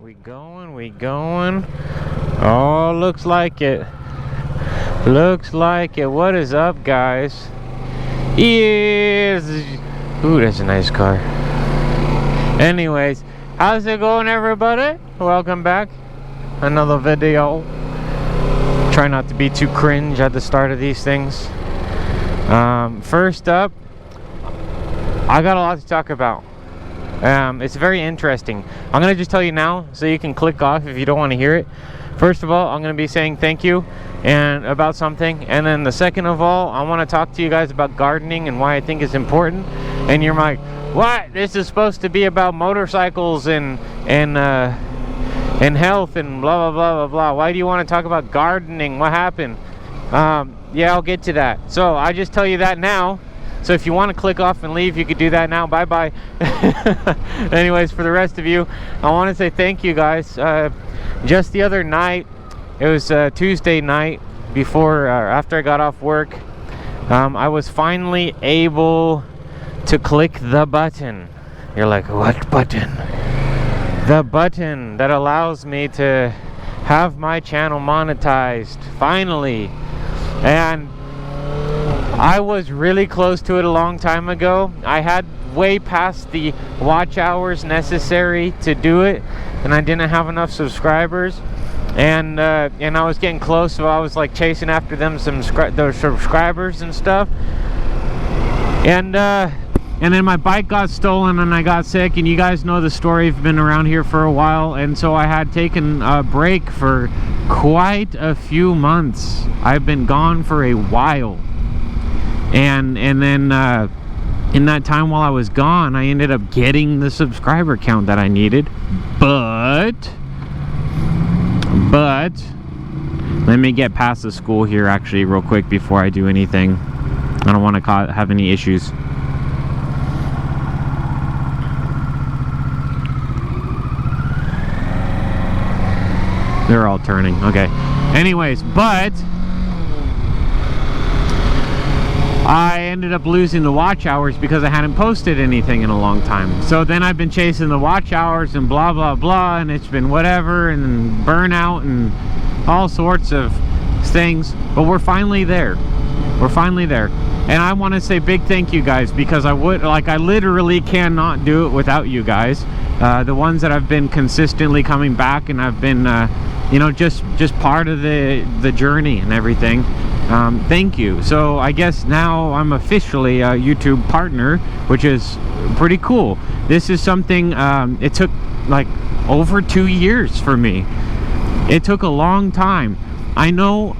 We going. Oh, looks like it. Looks like it. What is up, guys? Yes. Ooh, that's a nice car. Anyways, how's it going, everybody? Welcome back. Another video. Try not to be too cringe at the start of these things. First up, I got a lot to talk about. It's very interesting. I'm gonna just tell you now so you can click off if you don't want to hear it. First of all, I'm gonna be saying thank you and about something, and then the second of all, I want to talk to you guys about gardening and why I think it's important. And you're like, what? This is supposed to be about motorcycles and health and blah blah blah blah blah. Why do you want to talk about gardening? What happened? Yeah, I'll get to that. So I just tell you that now. So if you want to click off and leave, you could do that now. Bye bye. Anyways, for the rest of you, I want to say thank you guys. Just the other night, it was Tuesday night before after I got off work, I was finally able to click the button. You're like, what button? The button that allows me to have my channel monetized finally. And I was really close to it a long time ago. I had way past the watch hours necessary to do it, and I didn't have enough subscribers, and I was getting close, so I was like chasing after them those subscribers and stuff. And then my bike got stolen and I got sick, and you guys know the story. I've been around here for a while, and so I had taken a break for quite a few months. I've been gone for a while. And then in that time while I was gone, I ended up getting the subscriber count that I needed. But let me get past the school here actually real quick before I do anything. I don't want to have any issues. They're all turning. Okay. Anyways, but I ended up losing the watch hours because I hadn't posted anything in a long time. So then I've been chasing the watch hours and blah blah blah, and it's been whatever, and burnout and all sorts of things. But we're finally there. We're finally there. And I want to say big thank you guys, because I literally cannot do it without you guys. The ones that have been consistently coming back and I've been just part of the journey and everything. Thank you. So I guess now I'm officially a YouTube partner, which is pretty cool. This is something, it took like over 2 years for me. It took a long time. I know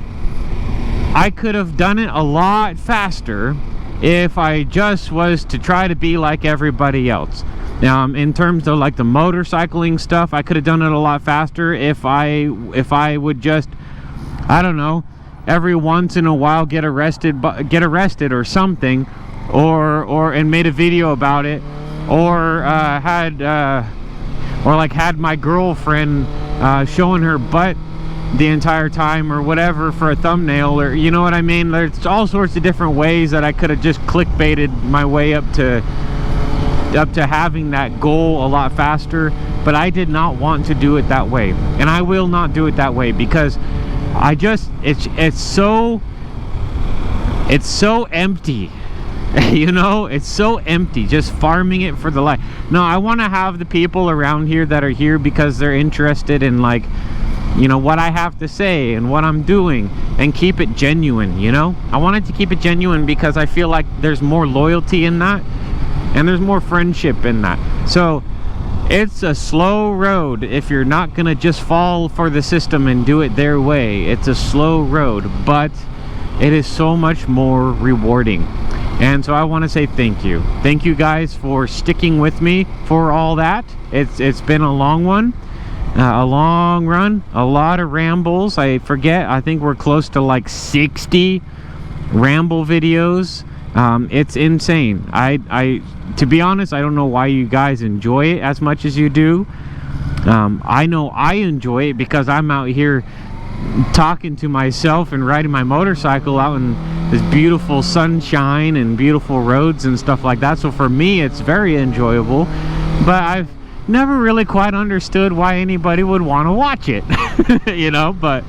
I could have done it a lot faster if I just was to try to be like everybody else. In terms of like the motorcycling stuff, I could have done it a lot faster if I would just, I don't know, every once in a while get arrested or something, and made a video about it, or had my girlfriend showing her butt the entire time or whatever for a thumbnail, or you know what I mean. There's all sorts of different ways that I could have just clickbaited my way up to having that goal a lot faster, but I did not want to do it that way, and I will not do it that way, because it's so empty. You know, it's so empty just farming it for the life. No, I want to have the people around here that are here because they're interested in, like, you know, what I have to say and what I'm doing, and keep it genuine. You know, I wanted to keep it genuine because I feel like there's more loyalty in that, and there's more friendship in that. So it's a slow road if you're not gonna just fall for the system and do it their way. It's a slow road, but it is so much more rewarding. And so I want to say thank you. Thank you guys for sticking with me for all that. It's been a long one, a long run, a lot of rambles. I think we're close to like 60 ramble videos. It's insane. To be honest, I don't know why you guys enjoy it as much as you do. I know I enjoy it because I'm out here talking to myself and riding my motorcycle out in this beautiful sunshine and beautiful roads and stuff like that. So for me, it's very enjoyable. But I've never really quite understood why anybody would want to watch it. You know, but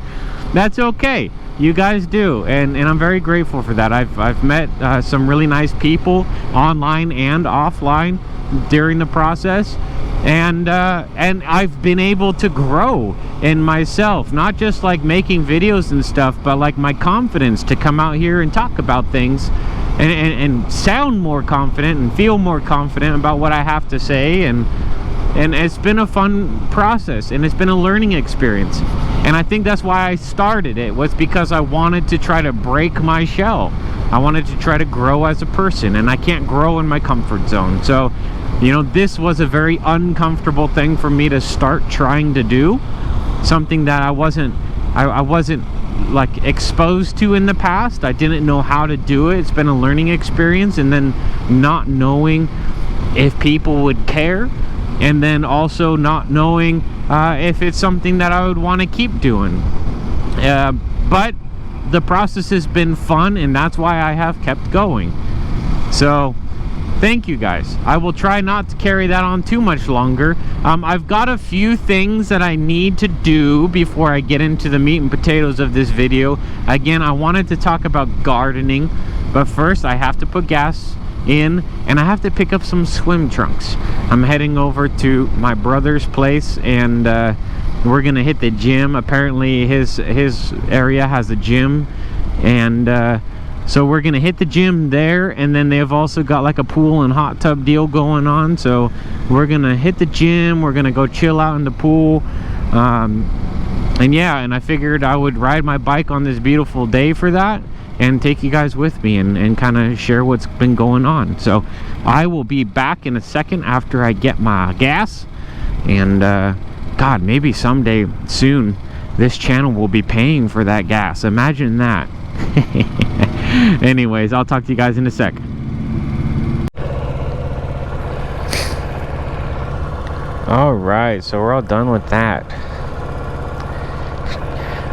that's okay. You guys do, and I'm very grateful for that. I've met some really nice people online and offline during the process, and I've been able to grow in myself, not just like making videos and stuff, but like my confidence to come out here and talk about things and sound more confident and feel more confident about what I have to say, and it's been a fun process, and it's been a learning experience. And I think that's why I started it, was because I wanted to try to break my shell. I wanted to try to grow as a person, and I can't grow in my comfort zone. So, you know, this was a very uncomfortable thing for me to start trying to do. Something that I wasn't like exposed to in the past. I didn't know how to do it. It's been a learning experience, and then not knowing if people would care, and then also not knowing if it's something that I would want to keep doing. But the process has been fun, and that's why I have kept going. So thank you guys. I will try not to carry that on too much longer. I've got a few things that I need to do before I get into the meat and potatoes of this video. Again, I wanted to talk about gardening, but first I have to put gas in, and I have to pick up some swim trunks. I'm heading over to my brother's place, and we're gonna hit the gym. Apparently his area has a gym, and so we're gonna hit the gym there, and then they've also got like a pool and hot tub deal going on. So we're gonna hit the gym, we're gonna go chill out in the pool, and yeah, and I figured I would ride my bike on this beautiful day for that, and take you guys with me and kind of share what's been going on. So I will be back in a second after I get my gas, and God, maybe someday soon this channel will be paying for that gas. Imagine that. Anyways, I'll talk to you guys in a sec. All right, so we're all done with that.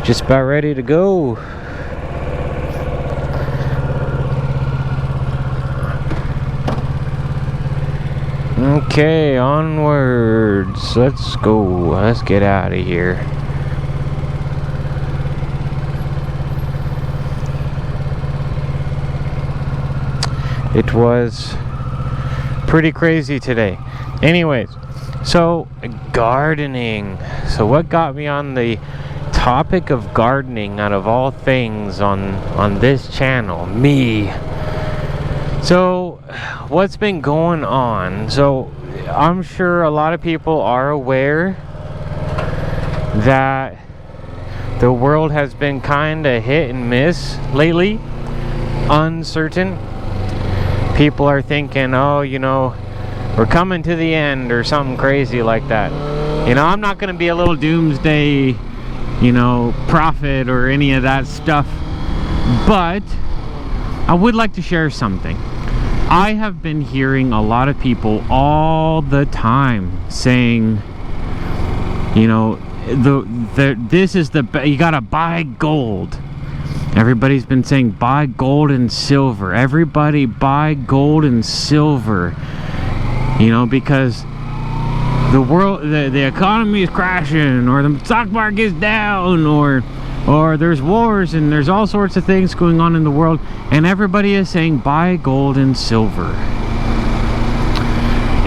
Just about ready to go. Okay, onwards. Let's go. Let's get out of here. It was pretty crazy today. Anyways, so gardening. So what got me on the topic of gardening out of all things on this channel? Me. So what's been going on? So I'm sure a lot of people are aware that the world has been kind of hit and miss lately, uncertain. People are thinking, oh, you know, we're coming to the end or something crazy like that. You know, I'm not going to be a little doomsday, you know, prophet or any of that stuff, but I would like to share something. I have been hearing a lot of people all the time saying, you know, this is you gotta buy gold. Everybody's been saying buy gold and silver. Everybody buy gold and silver. You know, because the world, the economy is crashing, or the stock market is down, or there's wars and there's all sorts of things going on in the world, and everybody is saying buy gold and silver.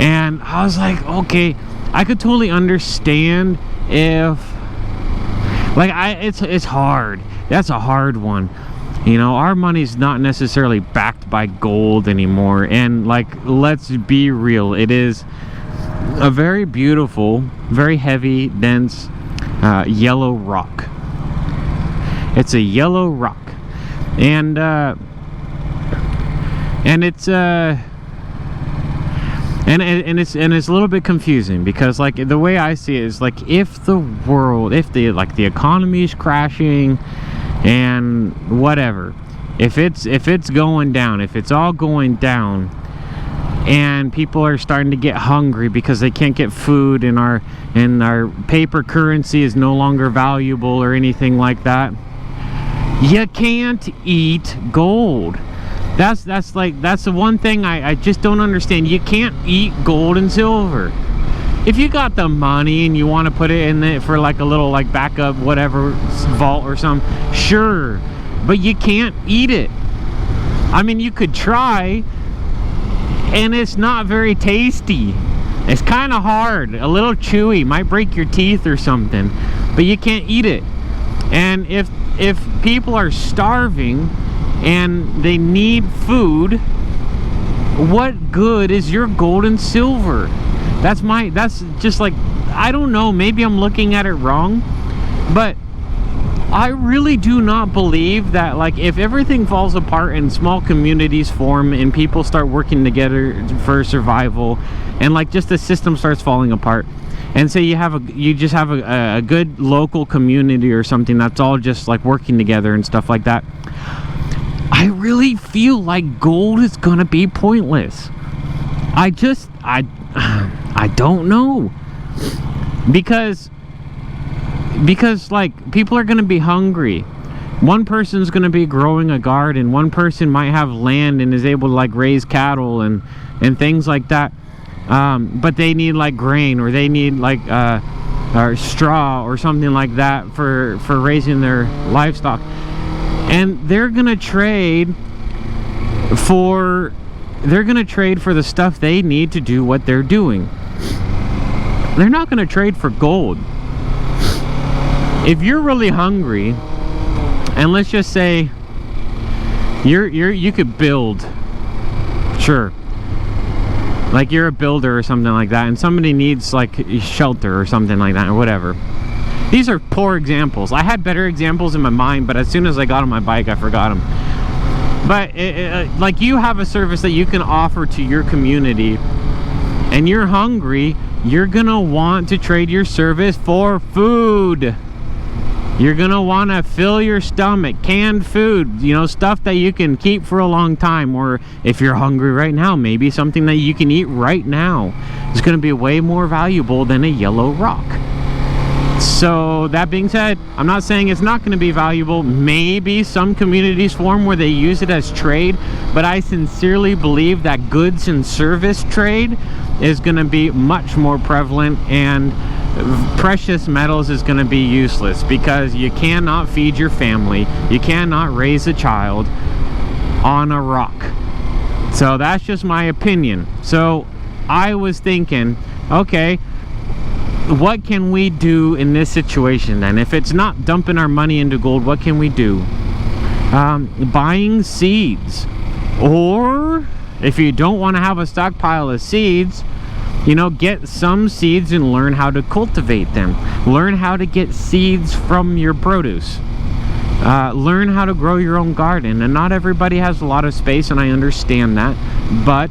And I was like, okay, I could totally understand if, like, it's hard. That's a hard one. You know, our money's not necessarily backed by gold anymore, and like, let's be real, it is a very beautiful, very heavy, dense yellow rock. It's a yellow rock, and it's and it's a little bit confusing, because like the way I see it is like, if the economy is crashing and whatever, if it's going down, if it's all going down, and people are starting to get hungry because they can't get food, and our paper currency is no longer valuable or anything like that, you can't eat gold. That's the one thing I just don't understand. You can't eat gold and silver. if you got the money and you want to put it in it for like a little like backup whatever vault or something, sure, but you can't eat it. I mean, you could try, and it's not very tasty. It's kind of hard, a little chewy, might break your teeth or something, but you can't eat it. And if people are starving and they need food, what good is your gold and silver? That's just like, I don't know, maybe I'm looking at it wrong, but I really do not believe that, like, if everything falls apart and small communities form and people start working together for survival, and like just the system starts falling apart, and say you just have a good local community or something that's all just like working together and stuff like that, I really feel like gold is gonna be pointless. I don't know, because like people are gonna be hungry. One person's gonna be growing a garden, one person might have land and is able to like raise cattle and things like that, but they need like grain, or they need like or straw or something like that for raising their livestock, and they're gonna trade for the stuff they need to do what they're doing. They're not gonna trade for gold. If you're really hungry, and let's just say you could build, sure, like you're a builder or something like that, and somebody needs like shelter or something like that, or whatever. These are poor examples. I had better examples in my mind, but as soon as I got on my bike, I forgot them. But like, you have a service that you can offer to your community, and you're hungry, you're gonna want to trade your service for food. You're gonna want to fill your stomach, canned food, you know, stuff that you can keep for a long time, or if you're hungry right now, maybe something that you can eat right now is gonna be way more valuable than a yellow rock. So that being said, I'm not saying it's not going to be valuable. Maybe some communities form where they use it as trade, but I sincerely believe that goods and service trade is going to be much more prevalent, and precious metals is going to be useless, because you cannot feed your family, you cannot raise a child on a rock. So that's just my opinion. So I was thinking, okay, what can we do in this situation then? If it's not dumping our money into gold, what can we do? Buying seeds. Or if you don't want to have a stockpile of seeds, you know, get some seeds and learn how to cultivate them. Learn how to get seeds from your produce. Learn how to grow your own garden. And not everybody has a lot of space, and I understand that, but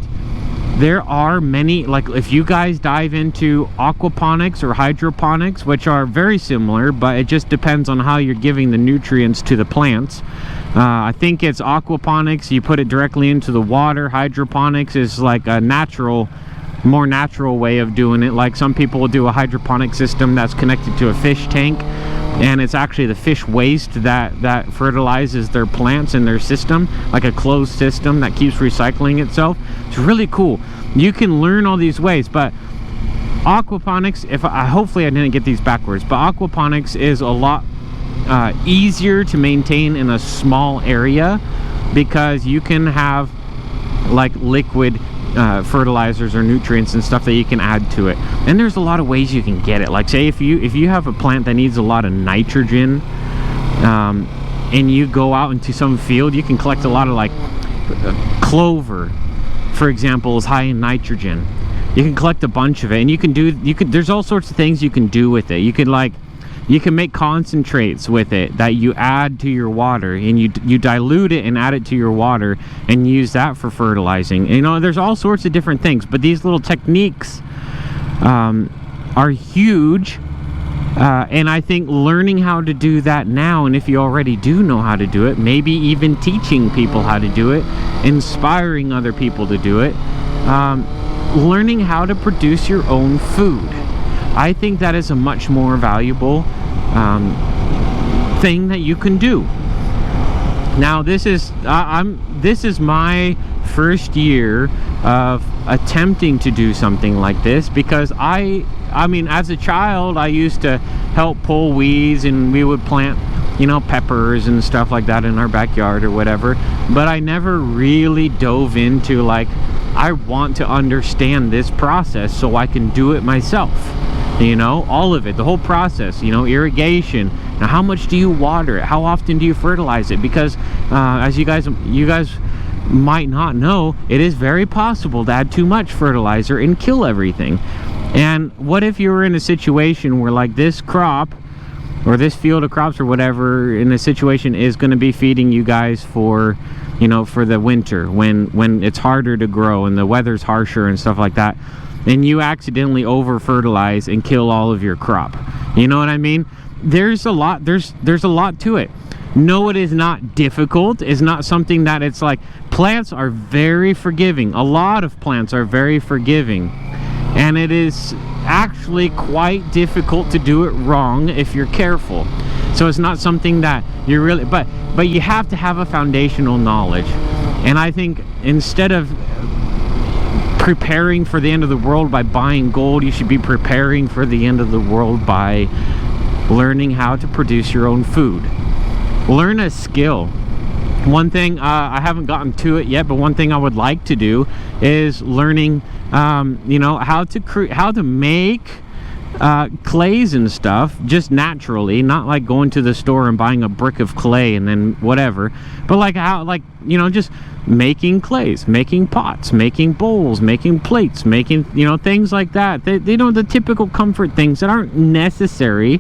there are many, like if you guys dive into aquaponics or hydroponics, which are very similar, but it just depends on how you're giving the nutrients to the plants. I think it's aquaponics, you put it directly into the water. Hydroponics is like a more natural way of doing it. Like some people will do a hydroponic system that's connected to a fish tank, and it's actually the fish waste that fertilizes their plants in their system, like a closed system that keeps recycling itself. It's really cool. You can learn all these ways, but aquaponics, hopefully I didn't get these backwards, but aquaponics is a lot easier to maintain in a small area, because you can have like liquid fertilizers or nutrients and stuff that you can add to it, and there's a lot of ways you can get it. Like say if you have a plant that needs a lot of nitrogen, and you go out into some field, you can collect a lot of like clover, for example, is high in nitrogen. You can collect a bunch of it, and you can there's all sorts of things you can do with it. You can make concentrates with it that you add to your water, and you dilute it and add it to your water and use that for fertilizing. You know, there's all sorts of different things, but these little techniques are huge, and I think learning how to do that now, and if you already do know how to do it, maybe even teaching people how to do it, inspiring other people to do it, learning how to produce your own food. I think that is a much more valuable thing that you can do. Now this is my first year of attempting to do something like this, because I mean, as a child, I used to help pull weeds, and we would plant, you know, peppers and stuff like that in our backyard or whatever. But I never really dove into, like, I want to understand this process so I can do it myself. You know, all of it, the whole process, you know, irrigation. Now, how much do you water it? How often do you fertilize it? Because as you guys might not know, it is very possible to add too much fertilizer and kill everything. And what if you were in a situation where, like, this crop or this field of crops or whatever in a situation is going to be feeding you guys for, you know, for the winter, when it's harder to grow and the weather's harsher and stuff like that, and you accidentally over fertilize and kill all of your crop? You know what I mean? There's a lot to it. No, it is not difficult. It's not something that it's like, plants are very forgiving. A lot of plants are very forgiving, and it is actually quite difficult to do it wrong if you're careful. So it's not something that you're really, but you have to have a foundational knowledge. And I think instead of preparing for the end of the world by buying gold, you should be preparing for the end of the world by learning how to produce your own food. Learn a skill. One thing, I haven't gotten to it yet, but one thing I would like to do is learning, you know, how to make clays and stuff just naturally, not like going to the store and buying a brick of clay and then whatever, but like how, like, you know, just making clays, making pots, making bowls, making plates, making, you know, things like that. They know, the typical comfort things that aren't necessary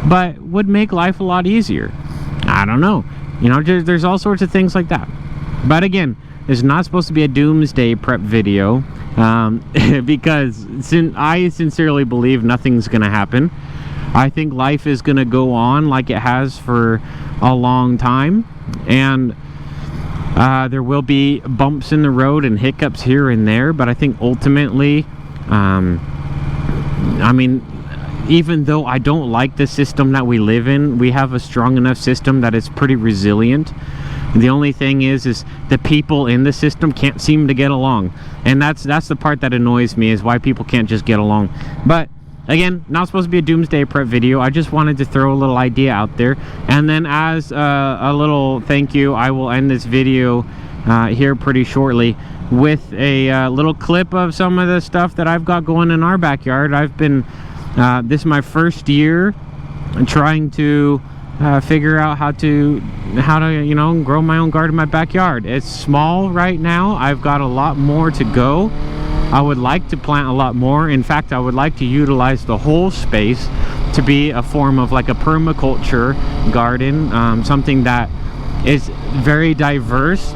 but would make life a lot easier. I don't know, you know, there's all sorts of things like that. But again, it's not supposed to be a doomsday prep video, because I sincerely believe nothing's gonna happen. I think life is gonna go on like it has for a long time, and there will be bumps in the road and hiccups here and there, but I think ultimately, I mean, even though I don't like the system that we live in, we have a strong enough system that it's pretty resilient. The only thing is the people in the system can't seem to get along, and that's the part that annoys me, is why people can't just get along. But again, not supposed to be a doomsday prep video. I just wanted to throw a little idea out there, and then as a little thank you, I will end this video here pretty shortly with a little clip of some of the stuff that I've got going in our backyard. I've been this is my first year trying to figure out how to you know, grow my own garden in my backyard. It's small right now. I've got a lot more to go. I would like to plant a lot more. In fact, I would like to utilize the whole space to be a form of like a permaculture garden, something that is very diverse,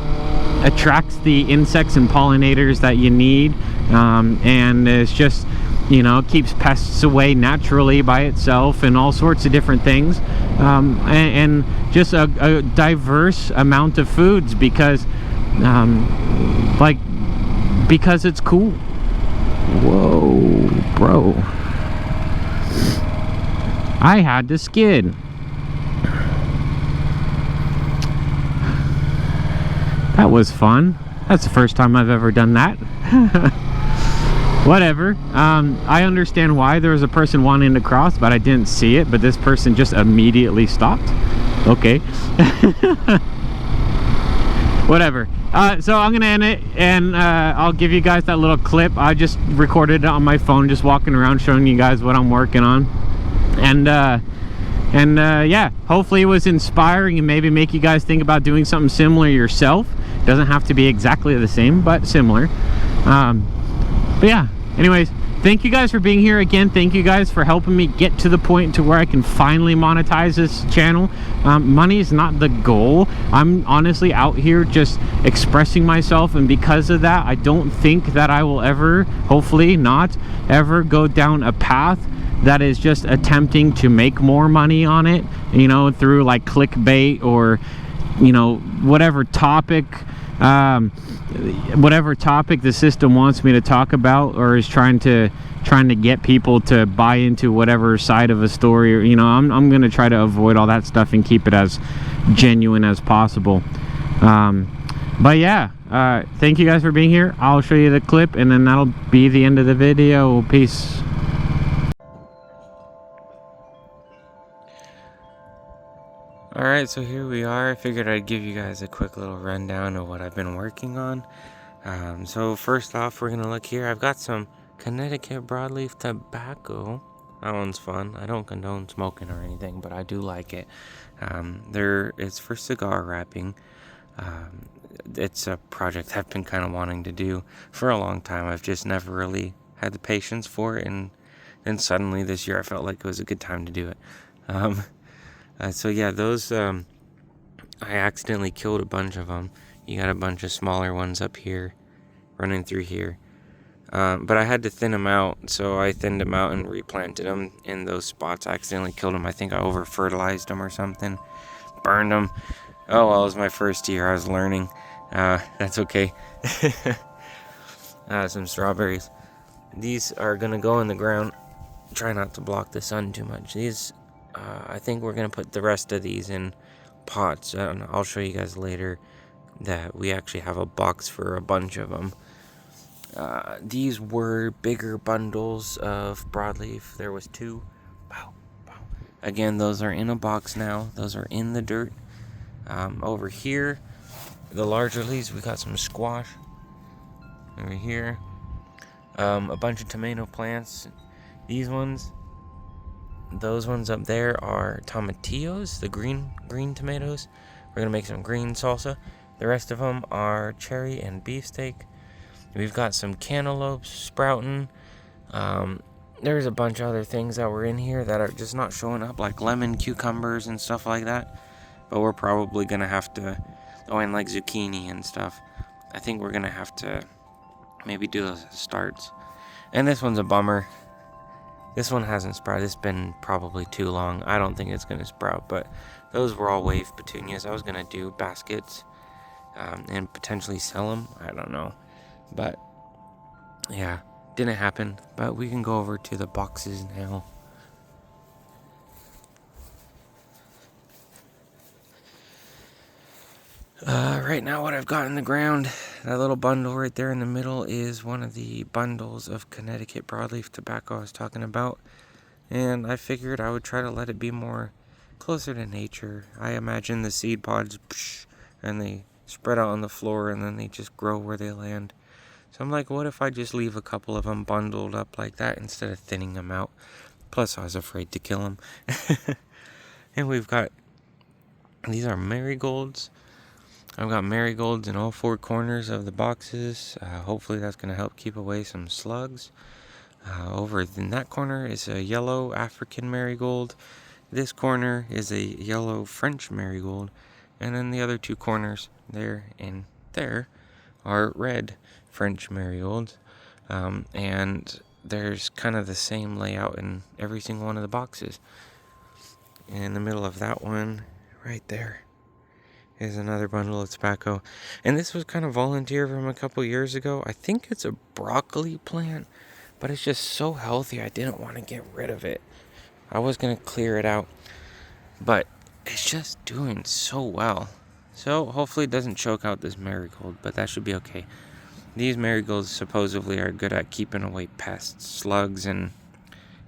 attracts the insects and pollinators that you need, and it's just, you know, keeps pests away naturally by itself and all sorts of different things, and just a diverse amount of foods, because because it's cool. Whoa, bro, I had to skid. That was fun. That's the first time I've ever done that. Whatever. I understand why there was a person wanting to cross, but I didn't see it. But this person just immediately stopped. Okay. Whatever. So I'm gonna end it, and I'll give you guys that little clip. I just recorded it on my phone, just walking around showing you guys what I'm working on. And yeah, hopefully it was inspiring and maybe make you guys think about doing something similar yourself. It doesn't have to be exactly the same, but similar. But yeah, anyways, thank you guys for being here again. Thank you guys for helping me get to the point to where I can finally monetize this channel. Money is not the goal. I'm honestly out here just expressing myself, and because of that, I don't think that I will ever, hopefully not ever, go down a path that is just attempting to make more money on it, you know, through like clickbait or, you know, whatever topic the system wants me to talk about, or is trying to get people to buy into whatever side of a story, or, you know, I'm gonna try to avoid all that stuff and keep it as genuine as possible. But yeah, thank you guys for being here. I'll show you the clip and then that'll be the end of the video. Peace. Alright, so here we are. I figured I'd give you guys a quick little rundown of what I've been working on. So first off, we're going to look here. I've got some Connecticut broadleaf tobacco. That one's fun. I don't condone smoking or anything, but I do like it. It's for cigar wrapping. It's a project I've been kind of wanting to do for a long time. I've just never really had the patience for it, and then suddenly this year I felt like it was a good time to do it. So yeah, those, I accidentally killed a bunch of them. You got a bunch of smaller ones up here, running through here. But I had to thin them out, so I thinned them out and replanted them in those spots. I accidentally killed them. I think I over-fertilized them or something. Burned them. Oh, well, it was my first year. I was learning. That's okay. Some strawberries. These are going to go in the ground. Try not to block the sun too much. These, I think we're going to put the rest of these in pots. And I'll show you guys later that we actually have a box for a bunch of them. These were bigger bundles of broadleaf. There was 2. Wow. Again, those are in a box now. Those are in the dirt. Over here, the larger leaves, we got some squash. Over here, a bunch of tomato plants. These ones, those ones up there are tomatillos, the green tomatoes. We're gonna make some green salsa. The rest of them are cherry and beefsteak. We've got some cantaloupes sprouting. There's a bunch of other things that were in here that are just not showing up, like lemon cucumbers and stuff like that. But we're probably gonna have to, and like zucchini and stuff. I think we're gonna have to maybe do those as starts. And this one's a bummer. This one hasn't sprouted. It's been probably too long. I don't think it's gonna sprout, but those were all wave petunias. I was gonna do baskets and potentially sell them. I don't know. But yeah, didn't happen. But we can go over to the boxes now. Right now what I've got in the ground, that little bundle right there in the middle is one of the bundles of Connecticut broadleaf tobacco I was talking about. And I figured I would try to let it be more closer to nature. I imagine the seed pods, and they spread out on the floor and then they just grow where they land. So I'm like, what if I just leave a couple of them bundled up like that instead of thinning them out? Plus I was afraid to kill them. And we've got, these are marigolds. I've got marigolds in all 4 corners of the boxes. Hopefully that's going to help keep away some slugs. Over in that corner is a yellow African marigold. This corner is a yellow French marigold. And then the other 2 corners, there and there, are red French marigolds. And there's kind of the same layout in every single one of the boxes. In the middle of that one, right there, is another bundle of tobacco. And this was kind of volunteer from a couple years ago. I think it's a broccoli plant, but it's just so healthy I didn't want to get rid of it. I was going to clear it out, but it's just doing so well. So hopefully it doesn't choke out this marigold, but that should be okay. These marigolds supposedly are good at keeping away pests, slugs, and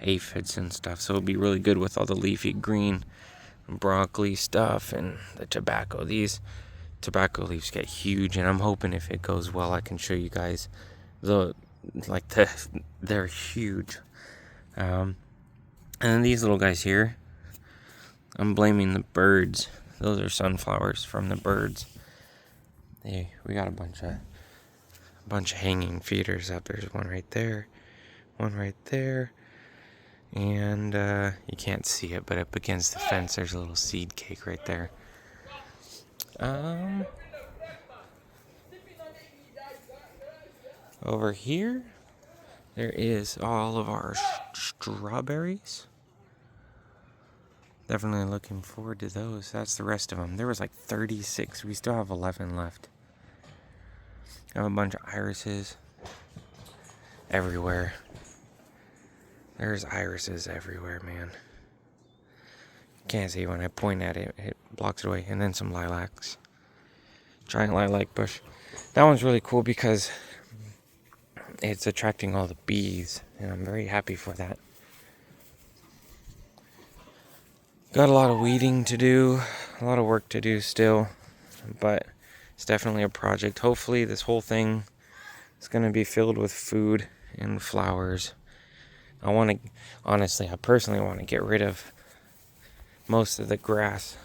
aphids and stuff. So it'll be really good with all the leafy green broccoli stuff and the tobacco. These tobacco leaves get huge, and I'm hoping if it goes well I can show you guys they're huge. And then these little guys here, I'm blaming the birds. Those are sunflowers from the birds. We got a bunch of hanging feeders up. There's one right there, and you can't see it, but up against the fence there's a little seed cake right there. Over here there is all of our strawberries. Definitely looking forward to those. That's the rest of them. There was like 36. We still have 11 left. I have a bunch of irises everywhere. There's irises everywhere, man. Can't see when I point at it. It blocks it away. And then some lilacs. giant lilac bush. That one's really cool because it's attracting all the bees, and I'm very happy for that. Got a lot of weeding to do, a lot of work to do still, but it's definitely a project. Hopefully this whole thing is going to be filled with food and flowers. I personally want to get rid of most of the grass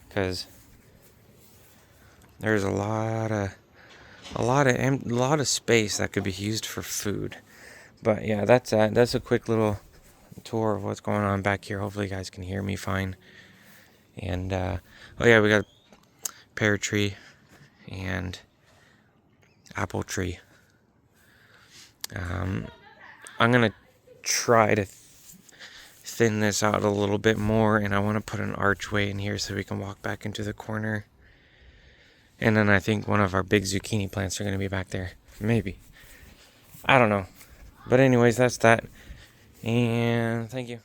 because there's a lot of space that could be used for food. But yeah, that's a quick little tour of what's going on back here. Hopefully you guys can hear me fine. And oh yeah, we got pear tree and apple tree. I'm gonna try to thin this out a little bit more, and I want to put an archway in here so we can walk back into the corner. And then I think one of our big zucchini plants are going to be back there. Maybe. I don't know. But anyways, that's that. And thank you.